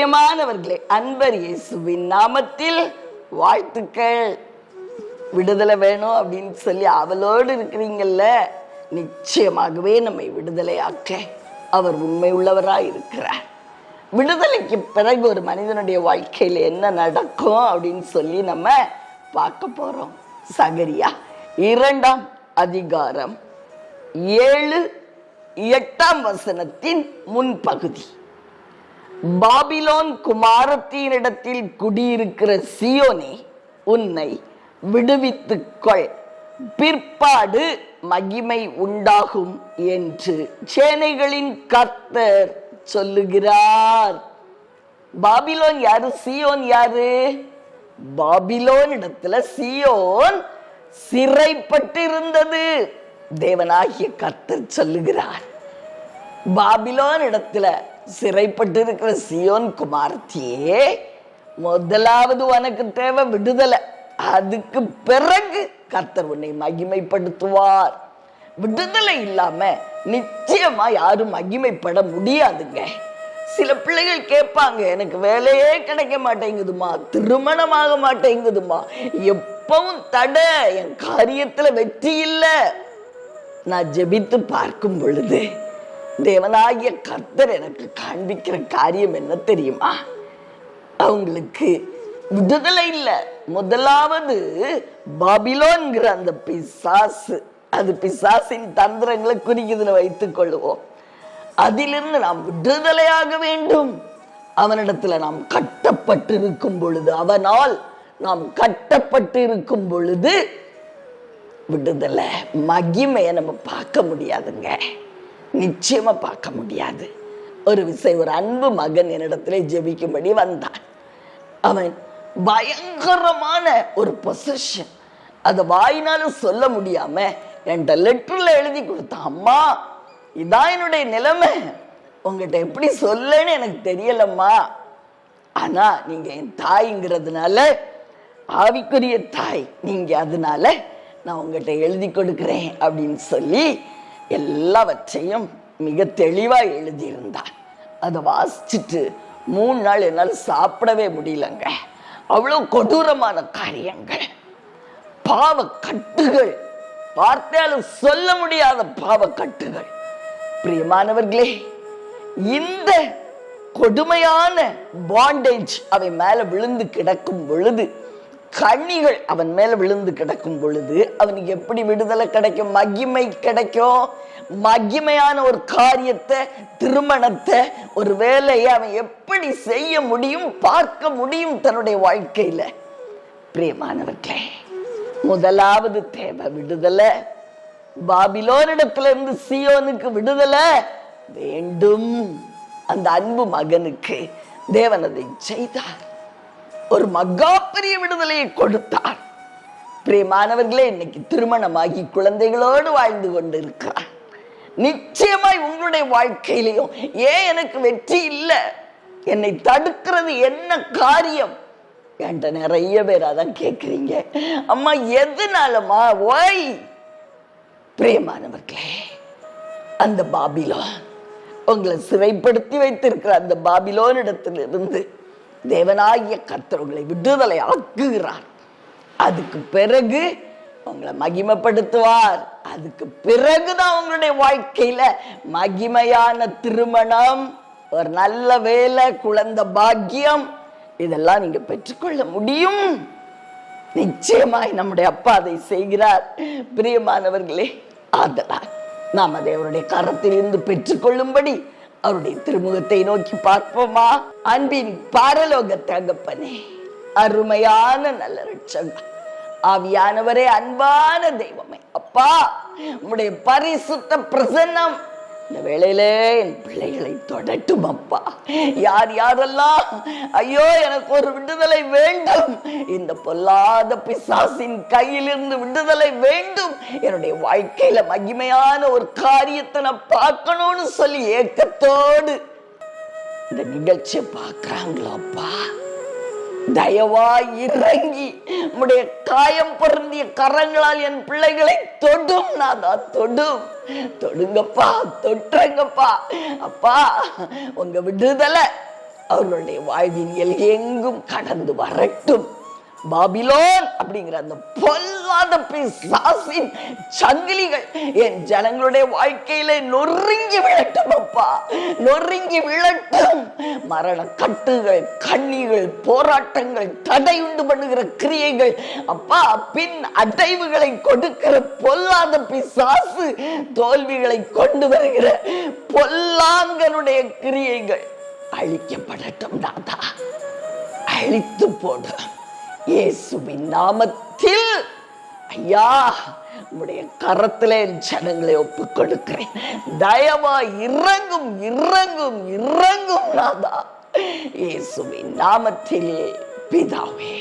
பிரியமானவர்களே, அன்பர் இயேசுவின் நாமத்தில் வாழ்த்துக்கள். விடுதலை வேணும் அப்படின்னு சொல்லி அவளோடு இருக்கிறீங்கல்ல, நிச்சயமாகவே நம்மை விடுதலையாக்க அவர் உண்மை உள்ளவராய் இருக்கிறார். விடுதலைக்கு பிறகு ஒரு மனிதனுடைய வாழ்க்கையில் என்ன நடக்கும் அப்படின்னு சொல்லி நம்ம பார்க்க போறோம். சகரியா 2ஆம் அதிகாரம் 7-8 வசனத்தின் முன்பகுதி. பாபிலோன் குமாரத்தினிடத்தில் குடியிருக்கிற சீயோனே, உன்னை விடுவித்துக்கொள், பிற்பாடு மகிமை உண்டாகும் என்று சேனைகளின் கர்த்தர் சொல்லுகிறார். பாபிலோன் யாரு? சீயோன் யாரு? பாபிலோன் இடத்துல சீயோன் சிறைப்பட்டு இருந்தது. தேவனாகிய கர்த்தர் சொல்லுகிறார், பாபிலோன் இடத்துல சிறைப்பட்டு இருக்கிற சீயோன் குமார்த்தியே, முதலாவது உனக்கு தேவை விடுதலை. அதுக்கு பிறகு கர்த்தர் உன்னை மகிமைப்படுத்துவார். விடுதலை இல்லாம நிச்சயமா யாரும் மகிமைப்பட முடியாதுங்க. சில பிள்ளைகள் கேட்பாங்க, எனக்கு வேலையே கிடைக்க மாட்டேங்குதுமா, திருமணமாக மாட்டேங்குதுமா, எப்பவும் தடை, என் காரியத்துல வெற்றி இல்லை. நான் ஜெபித்து பார்க்கும் பொழுது தேவனாகிய கர்த்தர் எனக்கு காண்பிக்கிற காரியம் என்ன தெரியுமா? அவங்களுக்கு விடுதலை இல்லை. முதலாவது பாபிலோன்கிற அந்த பிசாசு, அது பிசாசின் தந்திரங்களை குறிக்குதுன்னு வைத்துக் கொள்வோம். அதிலிருந்து நாம் விடுதலையாக வேண்டும். அவனிடத்துல நாம் கட்டப்பட்டு இருக்கும் பொழுது, அவனால் நாம் கட்டப்பட்டு இருக்கும் பொழுது விடுதலை, மகிமையை நம்ம பார்க்க முடியாதுங்க, நிச்சயமா பார்க்க முடியாது. ஒரு விஷயம், ஒரு அன்பு மகன் என்னிடத்துல ஜெபிக்கும்படி வந்தான். அவன் பயங்கரமான ஒரு பொசிஷன், அதை வாயினாலும் சொல்ல முடியாம என்கிட்ட லெட்டர்ல எழுதி கொடுத்தான். அம்மா, இதான் என்னுடைய நிலைமை, உங்ககிட்ட எப்படி சொல்லன்னு எனக்கு தெரியலம்மா, ஆனா நீங்க என் தாய்ங்கிறதுனால, ஆவிக்குரிய தாய் நீங்க, அதனால நான் உங்ககிட்ட எழுதி கொடுக்கிறேன் அப்படின்னு சொல்லி எல்லாவற்றையும் மிக தெளிவா எழுதியிருந்தான். அதை வாசிச்சுட்டு 3 நாள் என்னால் சாப்பிடவே முடியலங்க. அவ்வளவு கொடூரமான காரியங்கள், பாவ கட்டுகள், வார்த்தையாலும் சொல்ல முடியாத பாவ கட்டுகள். பிரியமானவர்களே, இந்த கொடுமையான பாண்டேஜ் அவன் மேல விழுந்து கிடக்கும் பொழுது, கண்ணிகள் அவன் மேல விழுந்து கிடக்கும் பொழுது அவனுக்கு எப்படி விடுதலை கிடைக்கும்? மகிமை கிடைக்கும். மகிமையான ஒரு காரியத்தை, திருமணத்தை, ஒரு வேலையை அவன் எப்படி செய்ய முடியும், பார்க்க முடியும் தன்னுடைய வாழ்க்கையில? பிரியமானவர்களே, முதலாவது தேவை விடுதலை. பாபிலோனிடத்துல இருந்து சீயோனுக்கு விடுதலை வேண்டும். அந்த அன்பு மகனுக்கு தேவன் அதை செய்தார். ஒரு மகா பெரிய விடுதலையை கொடுத்தார். பிரியமானவர்களே, இன்னைக்கு திருமணமாகி குழந்தைகளோடு வாழ்ந்து கொண்டு இருக்கிறார். நிச்சயமாய் உங்களுடைய வாழ்க்கையிலையும், ஏன் எனக்கு வெற்றி இல்லை, என்னை தடுக்கிறது என்ன காரியம் என்கிட்ட நிறைய பேர் அதான் கேட்குறீங்க. அம்மா, எதுனாலமா? ஒய்? பிரியமானவர்களே, அந்த பாபிலோன், உங்களை சிறைப்படுத்தி வைத்திருக்கிற அந்த பாபிலோன் இடத்திலிருந்து தேவனாகிய கர்த்தர் உங்களை விடுதலை ஆக்குகிறார். அதுக்கு பிறகு உங்களை மகிமைப்படுத்துவார். அதுக்கு பிறகுதான் உங்களுடைய வாழ்க்கையில மகிமையான திருமணம், ஒரு நல்ல வேலை, குழந்தை பாக்கியம், இதெல்லாம் நீங்க பெற்றுக்கொள்ள முடியும். நிச்சயமாய் நம்முடைய அப்பா அதை செய்கிறார். பிரியமானவர்களே, ஆதலால் நாம் அதை அவருடைய கரத்தில் இருந்து பெற்றுக்கொள்ளும்படி அவருடைய திருமுகத்தை நோக்கி பார்ப்போமா? அன்பின் பரலோக தகப்பனே, அருமையான நல்ல இரட்சகர், ஆவியானவரே, அன்பான தெய்வமே, அப்பா, உம்முடைய பரிசுத்த பிரசன்னம் இந்த வேளையிலே என் பிள்ளைகளை தொடட்டும் அப்பா. யார் யாரெல்லாம் ஐயோ எனக்கு ஒரு விடுதலை வேண்டும், இந்த பொல்லாத பிசாசின் கையிலிருந்து விடுதலை வேண்டும், என்னுடைய வாழ்க்கையில மகிமையான ஒரு காரியத்தை நான் பார்க்கணும்னு சொல்லி ஏக்கத்தோடு இந்த நிகழ்ச்சியை பார்க்கிறாங்களோ அப்பா, தயவாய் இறங்கி உம்முடைய காயம் பொருந்திய கரங்களால் என் பிள்ளைகளை தொடும். நாதா, தொடும், தொடுங்கப்பா, தொட்டுங்கப்பா. அப்பா, உங்க விடுதலை அவர்களுடைய வாழ்வின் எங்கும் கடந்து வரட்டும். பாபிலோன் அப்படிங்கிற அந்த பொல்லாத பிசாசின் சங்கிலிகள் என் ஜனங்களுடைய வாழ்க்கையில நொறுங்கி விழட்டும் அப்பா, நொறுங்கி விழட்டும். மரண கட்டுகள், கண்ணிகள், போராட்டங்கள், தடை உண்டு பண்ணுகிற கிரியைகள் அப்பா, பின் அடைவுகளை கொடுக்கிற பொல்லாத பிசாசு, தோல்விகளை கொண்டு வருகிற பொல்லாங்கனுடைய கிரியைகள் அழிக்கப்படட்டும். நாதா, அழித்து போடு இயேசுவின் நாமத்தில். ஐயா, உம்முடைய கரத்திலே ஜனங்களை ஒப்புக் கொடுக்கிறேன். தயவா இறங்கும், இறங்கும், இறங்கும் நாதா, இயேசுவின் நாமத்திலே பிதாவே.